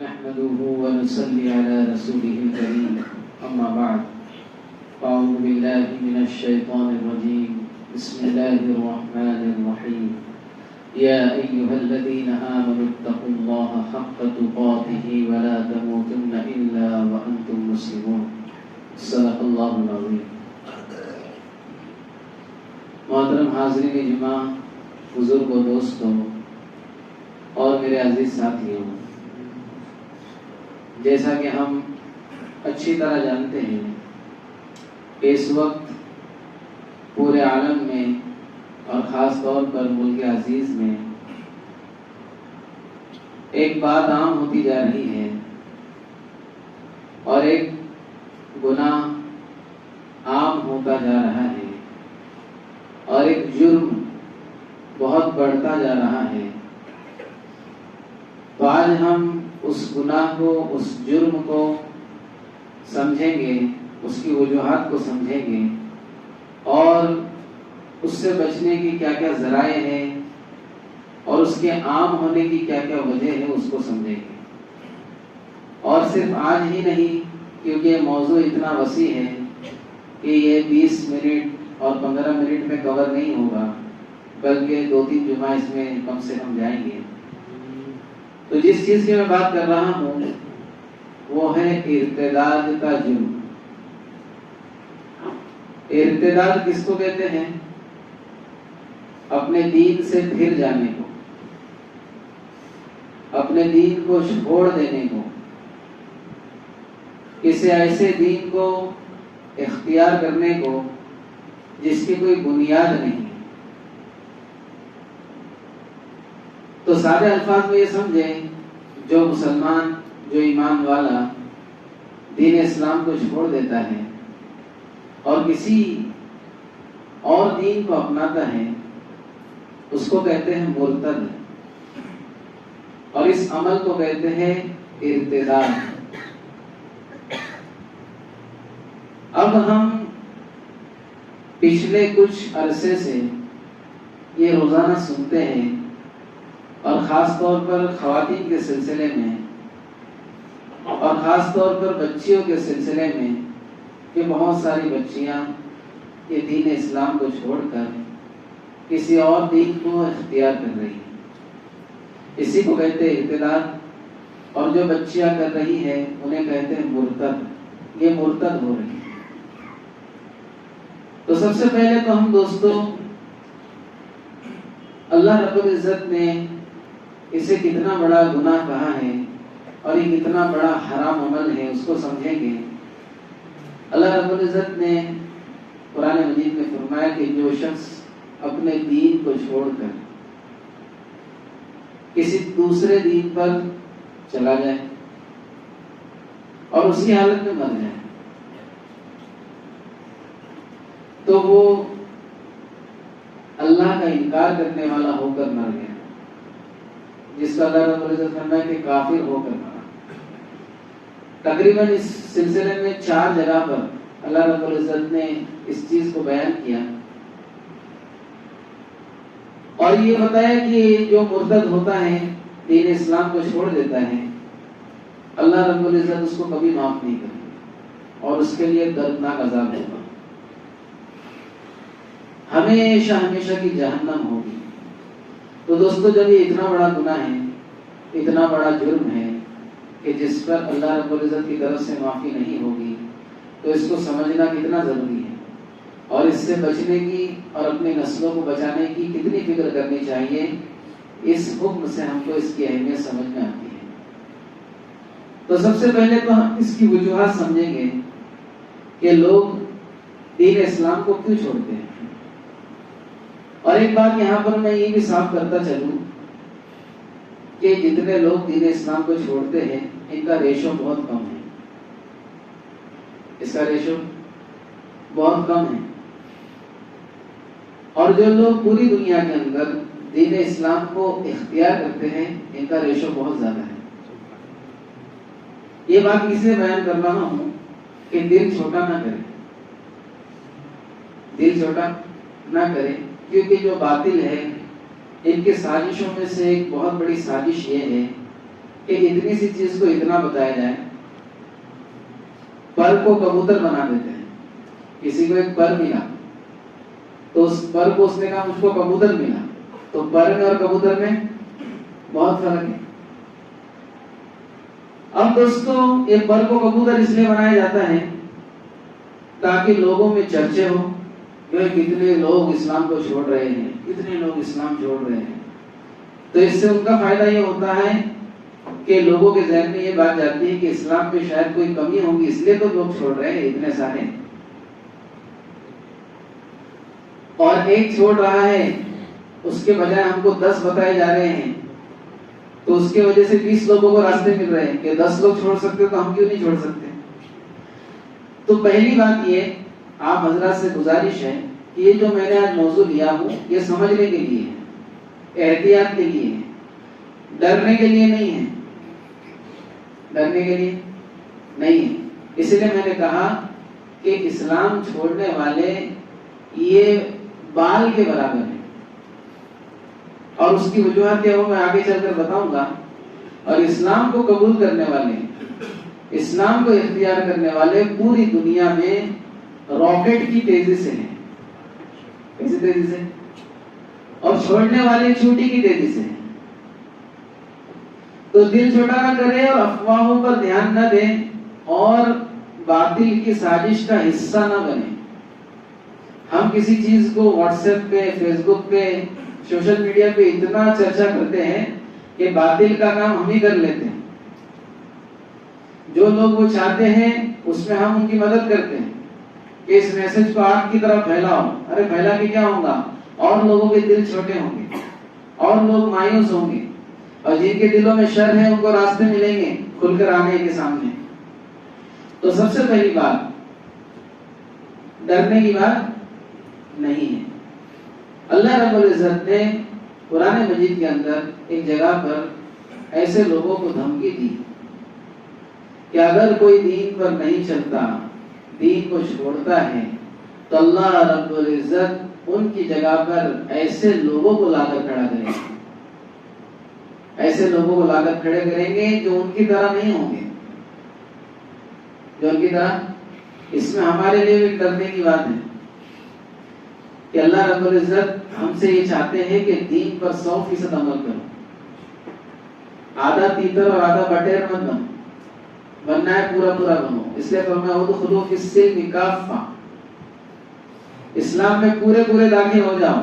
نحمده ونصلي على رسوله الكريم أما بعد أعوذ بالله من الشيطان الرجيم بسم الله الرحمن الرحيم يا أيها الذين آمنوا اتقوا الله حق تقاته ولا تموتن إلا وأنتم مسلمون صدق الله العظيم. محترم حاضرین جمع، بزرگ و دوستوں اور میرے عزیز ساتھیوں، جیسا کہ ہم اچھی طرح جانتے ہیں کہ اس وقت پورے عالم میں اور خاص طور پر ملک عزیز میں ایک بات عام ہوتی جا رہی ہے اور ایک گناہ عام ہوتا جا رہا ہے اور ایک جرم بہت بڑھتا جا رہا ہے. تو آج ہم اس گناہ کو، اس جرم کو سمجھیں گے، اس کی وجوہات کو سمجھیں گے اور اس سے بچنے کی کیا کیا ذرائع ہیں اور اس کے عام ہونے کی کیا کیا وجہ ہے اس کو سمجھیں گے. اور صرف آج ہی نہیں، کیونکہ یہ موضوع اتنا وسیع ہے کہ یہ 20 منٹ اور 15 منٹ میں کور نہیں ہوگا، بلکہ 2-3 جمعہ اس میں کم سے کم جائیں گے. تو جس چیز کی میں بات کر رہا ہوں وہ ہے ارتداد کا جرم. ارتداد کس کو کہتے ہیں؟ اپنے دین سے پھر جانے کو، اپنے دین کو چھوڑ دینے کو، کسی ایسے دین کو اختیار کرنے کو جس کی کوئی بنیاد نہیں. تو سارے الفاظ میں یہ سمجھیں، جو مسلمان، جو ایمان والا دین اسلام کو چھوڑ دیتا ہے اور کسی اور دین کو اپناتا ہے، اس کو کہتے ہیں مرتد، اور اس عمل کو کہتے ہیں ارتداد. اب ہم پچھلے کچھ عرصے سے یہ روزانہ سنتے ہیں، اور خاص طور پر خواتین کے سلسلے میں اور خاص طور پر بچیوں کے سلسلے میں، کہ بہت ساری بچیاں یہ دین اسلام کو چھوڑ کر کسی اور دین کو اختیار کر رہی ہیں. اسی کو کہتے ہیں ارتداد. اور جو بچیاں کر رہی ہیں انہیں کہتے ہیں مرتد. یہ مرتد ہو رہی ہے. تو سب سے پہلے تو ہم دوستوں، اللہ رب العزت نے اسے کتنا بڑا گناہ کہا ہے اور یہ کتنا بڑا حرام عمل ہے اس کو سمجھیں گے. اللہ رب العزت نے قرآن مجید میں فرمایا کہ جو شخص اپنے دین کو چھوڑ کر کسی دوسرے دین پر چلا جائے اور اسی حالت میں مر جائے تو وہ اللہ کا انکار کرنے والا ہو کر مر گیا، جس کا اللہ رب العزت فرمایا کہ کافر ہو کر مرا. تقریباً اس سلسلے میں 4 جگہ پر اللہ رب العزت نے اس چیز کو بیان کیا اور یہ بتایا کہ جو مرتد ہوتا ہے، دین اسلام کو چھوڑ دیتا ہے، اللہ رب العزت اس کو کبھی معاف نہیں کرے اور اس کے لیے دردناک عذاب ہوگا، ہمیشہ ہمیشہ کی جہنم ہوگی. تو دوستو، جب یہ اتنا بڑا گناہ ہے، اتنا بڑا جرم ہے کہ جس پر اللہ رب العزت کی طرف سے معافی نہیں ہوگی، تو اس کو سمجھنا کتنا ضروری ہے اور اس سے بچنے کی اور اپنی نسلوں کو بچانے کی کتنی فکر کرنی چاہیے. اس حکم سے ہم کو اس کی اہمیت سمجھ میں آتی ہے. تو سب سے پہلے تو ہم اس کی وجوہات سمجھیں گے کہ لوگ دین اسلام کو کیوں چھوڑتے ہیں. اور ایک بات یہاں پر میں یہ بھی صاف کرتا چلوں کہ جتنے لوگ دین اسلام کو چھوڑتے ہیں ان کا ریشو بہت کم ہے. اس کا ریشو بہت کم ہے. اور جو لوگ پوری دنیا کے اندر دین اسلام کو اختیار کرتے ہیں ان کا ریشو بہت زیادہ ہے. یہ بات کس لیے بیان کر رہا ہوں کہ دل چھوٹا نہ کرے، دل چھوٹا نہ کرے، کیونکہ جو باطل ہے ان کی سازشوں میں سے ایک بہت بڑی سازش یہ ہے کہ اتنی سی چیز کو اتنا بتایا جائے. پر کو کبوتر بنا دیتے ہیں. کسی کو ایک پر ملا تو اس پر کو اس نے کہا مجھ کو کبوتر ملا. تو پر میں اور کبوتر میں بہت فرق ہے. اب دوستو یہ پر کو کبوتر اس لیے بنایا جاتا ہے تاکہ لوگوں میں چرچے ہو کہ کتنے لوگ اسلام کو چھوڑ رہے ہیں, کتنے لوگ اسلام چھوڑ رہے ہیں. تو اس سے ان کا فائدہ یہ ہوتا ہے کہ لوگوں کے ذہن میں یہ بات جاتی ہے کہ اسلام میں شاید کوئی کمی ہوگی, اس لیے تو لوگ چھوڑ رہے ہیں اتنے سارے. اور ایک چھوڑ رہا ہے اس کے بجائے ہم کو 10 بتائے جا رہے ہیں, تو اس کی وجہ سے 20 لوگوں کو راستے مل رہے ہیں کہ 10 لوگ چھوڑ سکتے تو ہم کیوں نہیں چھوڑ سکتے. تو پہلی بات یہ آپ حضرات سے گزارش ہے کہ یہ جو میں نے آج موضوع لیا ہوں یہ سمجھنے کے لیے ہے, احتیاط کے لیے ہے, ڈرنے کے لیے نہیں ہے. ڈرنے کے لیے نہیں ہے. اس لیے میں نے کہا کہ اسلام چھوڑنے والے یہ بال کے برابر ہیں, اور اس کی وجوہات کیا وہ میں آگے چل کر بتاؤں گا. اور اسلام کو قبول کرنے والے, اسلام کو اختیار کرنے والے پوری دنیا میں راکٹ کی تیزی سے ہیں. کیسی تیزی سے؟ اور چھوڑنے والے چوٹی کی تیزی سے ہیں. تو دل چھوٹا نہ کرے اور افواہوں پر دھیان نہ دیں اور باطل کی سازش کا حصہ نہ بنے. ہم کسی چیز کو واٹس ایپ پہ, فیس بک پہ, سوشل میڈیا پہ اتنا چرچا کرتے ہیں کہ باطل کا کام ہم ہی کر لیتے ہیں. جو لوگ وہ چاہتے ہیں اس میں ہم ان کی مدد کرتے ہیں کہ اس میسج کو آگ کی طرف پھیلاؤ. ارے پھیلا کے کیا ہوگا؟ اور لوگوں کے دل چھوٹے ہوں گے, اور لوگ مایوس ہوں گے, اور جن کے دلوں میں شر ہے ان کو راستے ملیں گے کھل کر آنے کے سامنے. تو سب سے پہلی بات ڈرنے کی بات نہیں ہے. اللہ رب العزت نے قرآن مجید کے اندر ایک جگہ پر ایسے لوگوں کو دھمکی دی کہ اگر کوئی دین پر نہیں چلتا, دین کو چھوڑتا ہے, تو اللہ رب العزت ان کی جگہ پر ایسے لوگوں کو لا کر کھڑا کریں گے. ایسے لوگوں کو لا کر کھڑے کریں گے جو ان کی طرح نہیں ہوں گے, جو ان کی طرح. اس میں ہمارے لیے بھی ڈرنے کی بات ہے کہ اللہ رب العزت ہم سے یہ چاہتے ہیں کہ دین پر 100% عمل کرو. آدھا تیتر اور آدھا بٹیر مت بنو, بننا ہے پورا پورا بنو. اس لیے فرمایا ادخلوا فی السلم کافہ, اسلام میں پورے پورے داخل ہو جاؤ,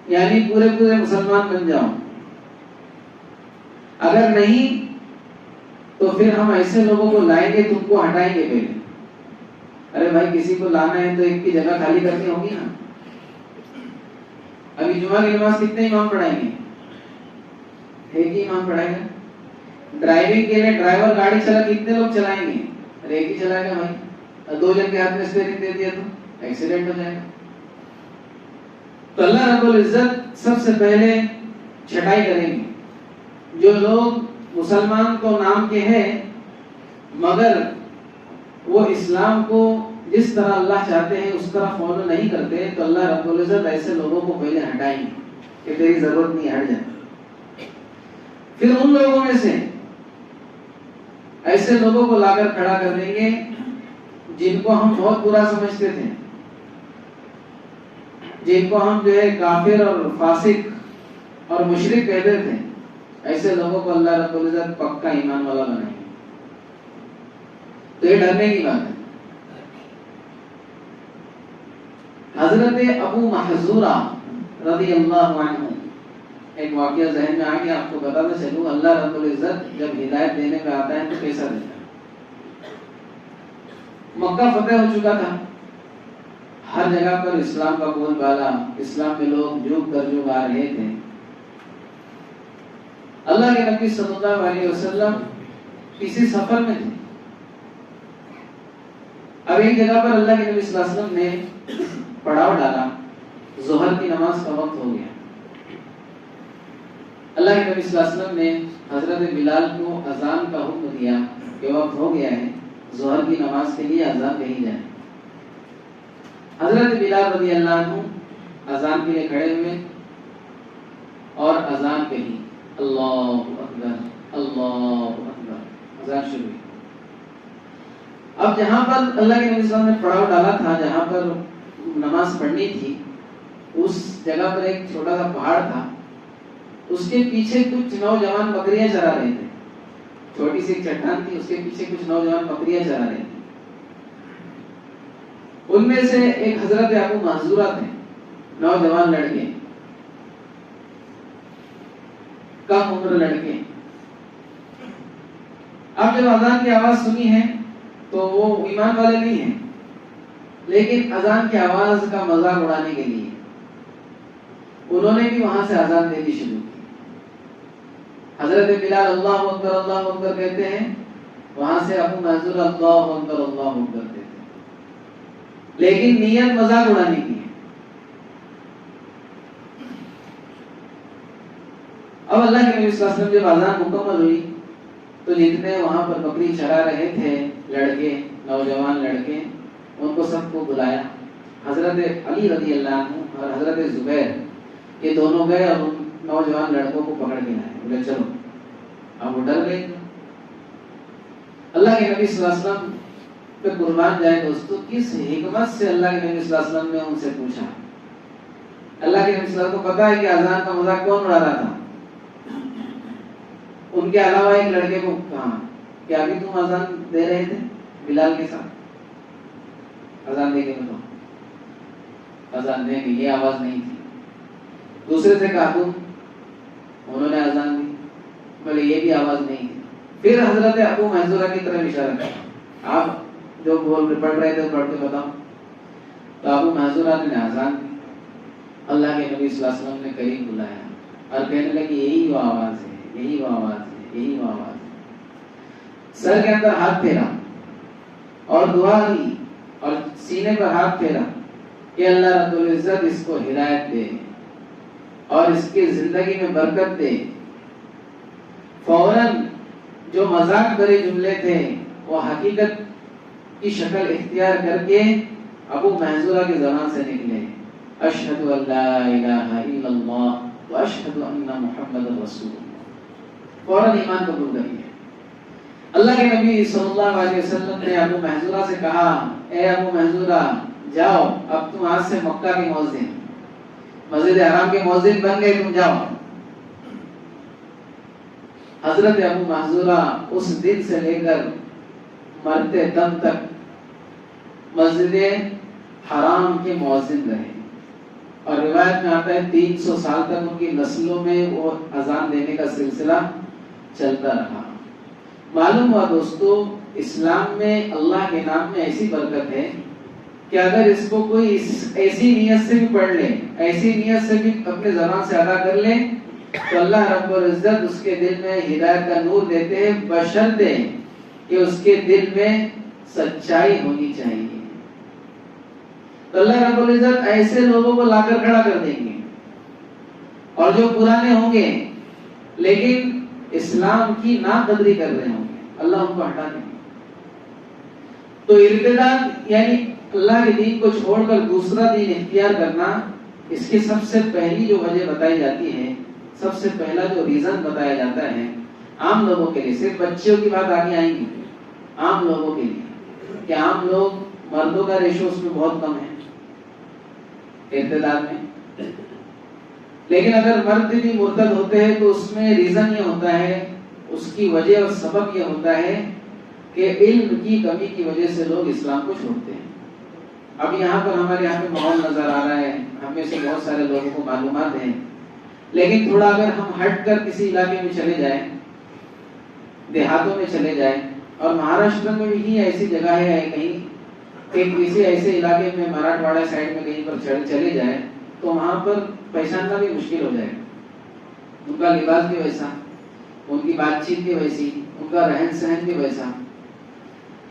یعنی پورے پورے مسلمان بن جاؤ. اگر نہیں تو پھر ہم ایسے لوگوں کو لائیں گے, تم کو ہٹائیں گے پہلے. ارے بھائی کسی کو لانا ہے تو ایک کی جگہ خالی کرنی ہوگی نا. ابھی جمعہ کی نماز کتنے امام پڑھائیں گے؟ ایک ہی امام پڑھائے گا. ڈرائیونگ کے لیے ڈرائیور گاڑی چلا کتنے لوگ چلائیں گے؟ ارے ایک ہی چلائے گا بھائی. 2 جن کے ہاتھ میں اسٹیئرنگ دے دیا تو ایکسیڈنٹ ہو جائے گا. تو اللہ رب العزت سب سے پہلے چھٹائی کریں گے. جو لوگ مسلمان کو نام کے ہیں مگر وہ اسلام کو جس طرح اللہ چاہتے ہیں اس طرح فالو نہیں کرتے, تو اللہ رب العزت ایسے لوگوں کو پہلے ہٹائیں گے کہ تیری ضرورت نہیں, ہٹ جائے. پھر ان لوگوں میں سے ایسے لوگوں کو لا کر کھڑا کر دیں گے جن کو ہم بہت برا سمجھتے تھے, جن کو ہم جو ہے کافر اور فاسق اور مشرک کہتے تھے. ایسے لوگوں کو اللہ رب العزت پکا ایمان والا بنائیں گے. تو یہ ڈرنے کی بات ہے. حضرت ابو محذورہ رضی اللہ عنہ, ایک واقعہ ذہن میں آ گیا, آپ کو بتانا چلوں. اللہ رب العزت جب ہدایت دینے پہ آتا ہے تو کیسا دیتا ہے. مکہ فتح ہو چکا تھا, ہر جگہ پر اسلام کا بول بالا, اسلام میں لوگ جھوم کر جو آ رہے تھے. اللہ کے نبی صلی اللہ علیہ وسلم کسی سفر میں تھے. اب ایک جگہ پر اللہ کے نبی صلی اللہ علیہ وسلم نے پڑاؤ ڈالا, ظہر کی نماز کا وقت ہو گیا. اللہ کے نبی صلی اللہ علیہ وسلم نے حضرت بلال کو اذان کا حکم دیا کہ وقت ہو گیا ہے, ظہر کی نماز کے لیے اذان کہی جائے. حضرت بلال رضی اللہ عنہ اذان کے لیے کھڑے ہوئے اور اذان کہی, اللہ اکبر اللہ اکبر، اذان شروع ہوئی۔ اب جہاں پر اللہ کے نبی صلی اللہ علیہ وسلم نے پڑاؤ ڈالا تھا، جہاں پر نماز پڑھنی تھی، اس جگہ پر ایک چھوٹا سا پہاڑ تھا، اس کے پیچھے کچھ نوجوان بکریاں چرا رہے تھے، چھوٹی سی ایک چٹان تھی، اس کے پیچھے کچھ نوجوان بکریاں چرا رہے تھے۔ ان میں سے ایک حضرت ابو محذورہ تھے، نوجوان لڑکے، کم عمر لڑکے۔ اب جب اذان کی آواز سنی ہے تو وہ ایمان والے نہیں ہیں، لیکن اذان کی آواز کا مذاق اڑانے کے لیے انہوں نے بھی وہاں سے اذان دینی شروع کی۔ حضرت بلال اللہ اکبر کہتے ہیں، وہاں سے ابو محذور اللہ اکبر کہتے ہیں، لیکن نیت مذاق اڑانے کی ہے۔ اب اللہ کے نبی صلی اللہ علیہ وسلم جب اذان مکمل ہوئی تو جتنے وہاں پر بکری چرا رہے تھے لڑکے، نوجوان لڑکے، ان کو سب کو بلایا۔ حضرت علی رضی اللہ عنہ اور حضرت زبیر یہ دونوں گئے اور ان نوجوان لڑکوں کو پکڑ کے لائے، بولے چلو۔ اب وہ ڈر گئے۔ اللہ کے نبی صلی اللہ علیہ وسلم پہ قربان جائے دوستو، کس حکمت سے اللہ کے نبی صلی اللہ علیہ وسلم نے ان سے پوچھا۔ اللہ کے نبی صلی اللہ علیہ وسلم کو پتا ہے کہ اذان کا مذاق کون اڑا رہا تھا۔ ان کے علاوہ ایک لڑکے کو کہا کہ ابھی تم اذان دے رہے تھے بلال کے ساتھ، اذان دے کے بتاؤ، اذان دیں گے، یہ آواز نہیں تھی۔ دوسرے سے کہا تم، انہوں نے اذان دی، بولے یہ بھی آواز نہیں تھی۔ پھر حضرت ابو محذورہ کی طرف اشارہ کیا، آپ جو پڑھ رہے تھے پڑھ کے بتاؤ۔ تو ابو محذورہ نے اذان دی۔ اللہ کے نبی صلی اللہ علیہ وسلم نے قریب بلایا اور کہنے لگے یہی وہ آواز ہے، یہی وہ آواز ہے، یہی وہ آواز ہے۔ سر کے اندر ہاتھ پھیرا اور دعا دی اور سینے پر ہاتھ پھیرا کہ اللہ رب العزت اس کو ہدایت دے اور اس کی زندگی میں برکت دے۔ فوراً جو مذاق بھرے جملے تھے وہ حقیقت کی شکل اختیار کر کے ابو محذورہ کی زبان سے نکلے، اشہد ان لا الہ الا اللہ واشہد ان محمد رسول اللہ۔ فوراً ایمان قبول کر لیا۔ اللہ کے نبی صلی اللہ علیہ وسلم نے ابو محذورہ سے کہا، اے ابو محذورہ جاؤ، اب تم آج سے مکہ کے مؤذن، مسجد حرام کے مؤذن بن گئے، تم جاؤ۔ حضرت ابو محذورہ اس دن سے لے کر مرتے دم تک مسجد حرام کے مؤذن رہے، اور روایت میں آتا ہے 300 سال تک ان کی نسلوں میں وہ اذان دینے کا سلسلہ چلتا رہا۔ معلوم ہوا دوستو، اسلام میں اللہ کے نام میں ایسی برکت ہے کہ اگر اس کو کوئی ایسی نیت سے بھی پڑھ لے، ایسی نیت سے بھی اپنے زبان سے ادا کر لے، تو اللہ رب العزت اس کے دل میں ہدایت کا نور دیتے ہیں، بشرطے کہ اس کے دل میں سچائی ہونی چاہیے۔ تو اللہ رب العزت ایسے لوگوں کو لا کر کھڑا کر دیں گے، اور جو پرانے ہوں گے لیکن اسلام کی ناقدری کر رہے ہوں گے، اللہ ان کو ہٹا دیں گے۔ تو ارتداد یعنی اللہ کے دین کو چھوڑ کر دوسرا دین اختیار کرنا، اس کی سب سے پہلی جو وجہ بتائی جاتی ہے، سب سے پہلا جو ریزن بتایا جاتا ہے عام لوگوں کے لیے، صرف بچیوں کی بات آگے آئیں گی، عام لوگوں کے لیے کہ عام لوگ، مردوں کا ریشو اس میں بہت کم ہے ارتداد میں، لیکن اگر مرد بھی مرتد ہوتے ہیں تو اس میں ریزن یہ ہوتا ہے، اس کی وجہ اور سبب یہ ہوتا ہے کہ علم کی کمی کی وجہ سے لوگ اسلام کو چھوڑتے ہیں۔ اب یہاں پر ہمارے یہاں پہ ماحول نظر آ رہا ہے، ہم میں سے بہت سارے لوگوں کو معلومات ہیں، لیکن تھوڑا اگر ہم ہٹ کر کسی علاقے میں چلے جائیں، دیہاتوں میں چلے جائیں، اور مہاراشٹر میں بھی ایسی جگہ ہے کہیں کہ کسی ایسے علاقے میں مراٹھواڑہ سائڈ میں کہیں پر چلے جائیں تو وہاں پر پہچاننا بھی مشکل ہو جائے گا۔ ان کا لباس بھی ویسا، ان کی بات چیت بھی ویسی، ان کا رہن سہن بھی ویسا۔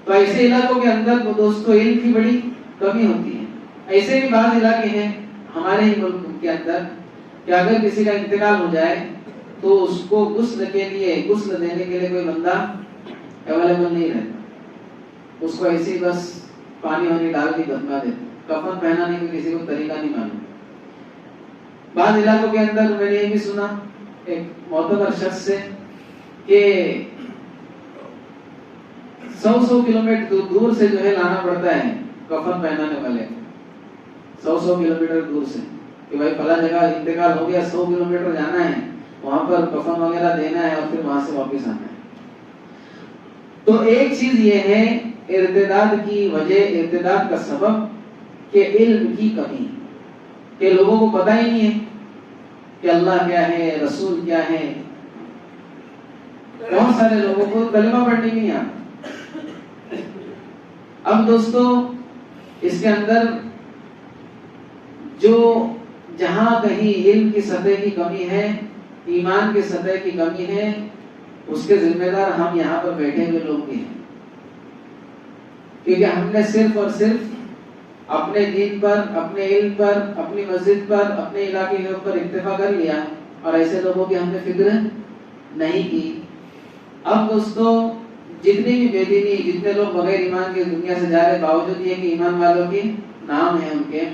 تو ایسے علاقوں کے اندر وہ دوستوں علم کی بڑی کمی ہوتی ہے۔ ایسے بھی بعض علاقے ہیں ہمارے ہی ملک کے اندر کہ اگر کسی کا انتقال ہو جائے تو اس کو غسل دینے کے لیے کوئی بندہ اویلیبل نہیں رہتا، اس کو ایسی بس پانی وانی ڈال کے دفنا دیتے، کفن پہنانے کا کسی کو طریقہ نہیں معلوم۔ بعض علاقوں کے اندر میں نے یہ بھی سنا ایک معتبر شخص سے کہ 100 کلومیٹر دور سے جو ہے لانا پڑتا ہے کفن پہنانے والے 100 کلومیٹر دور سے کہ بھائی فلاں جگہ انتقال ہو گیا 100 کلومیٹر جانا ہے وہاں پر کفن وغیرہ دینا ہے اور پھر وہاں سے واپس آنا ہے. تو ایک چیز یہ ہے ارتداد کی وجہ، ارتداد کا سبب کہ علم کی کمی، کہ لوگوں کو پتہ ہی نہیں ہے کہ اللہ کیا ہے، رسول کیا ہے. بہت سارے لوگوں کو کلمہ پڑھنے نہیں آتا. اب دوستو اس کے اندر جو جہاں کہیں علم کی سطح کی کمی ہے، ایمان کی سطح کی کمی ہے، اس کے ذمہ دار ہم یہاں پر بیٹھے ہوئے لوگ بھی ہیں. کیونکہ ہم نے صرف اور صرف اپنے دین پر، اپنے علم پر، اپنی مسجد پر، اپنے علاقے کے اوپر اکتفا کر لیا اور ایسے لوگوں کی ہم نے فکر نہیں کی. اب دوستو جتنی بھی بے دینی، جتنے لوگ بغیر ایمان کے دنیا سے جا رہے، باوجود یہ کہ ایمان والوں کے نام ہیں ان کے،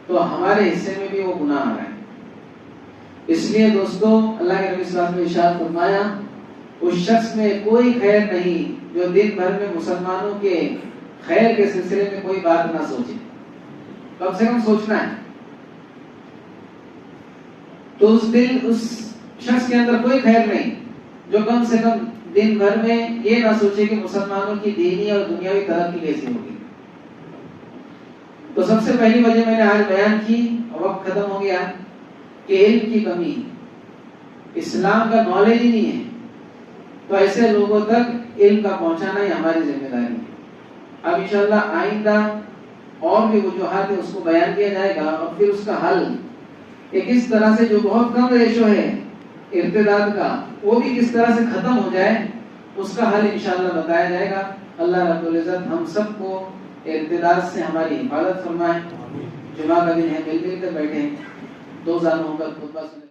تو ہمارے حصے میں بھی وہ گناہ آ رہا ہے. اس لیے دوستو اللہ کے نبی صلی اللہ علیہ وسلم نے ارشاد فرمایا اس شخص میں کوئی خیر نہیں جو دن بھر میں مسلمانوں کے خیر کے سلسلے میں کوئی بات نہ سوچے. کم سے کم سوچنا ہے. تو اس شخص کے اندر کوئی خیر نہیں جو کم سے کم دن بھر میں یہ نہ سوچے کہ مسلمانوں کی دینی اور دنیاوی ترقی کیسے ہوگی. تو سب سے پہلی وجہ میں نے آج بیان کی، وقت ختم ہو گیا، کہ علم کی کمی، اسلام کا نالج ہی نہیں ہے. تو ایسے لوگوں تک علم کا پہنچانا ہی ہماری ذمہ داری ہے. اب انشاءاللہ آئندہ اور بھی وجوہات ہے اس کو بیان کیا جائے گا، اور پھر اس کا حل کہ کس طرح سے جو بہت کم ریشو ہے ارتداد کا وہ بھی کس طرح سے ختم ہو جائے، اس کا حل انشاءاللہ بتایا جائے گا. اللہ رب العزت ہم سب کو ارتداد سے ہماری حفاظت فرمائے. جمعہ کا دن ہے، مل کر بیٹھے 2 سال ہو کر خطبہ سنے.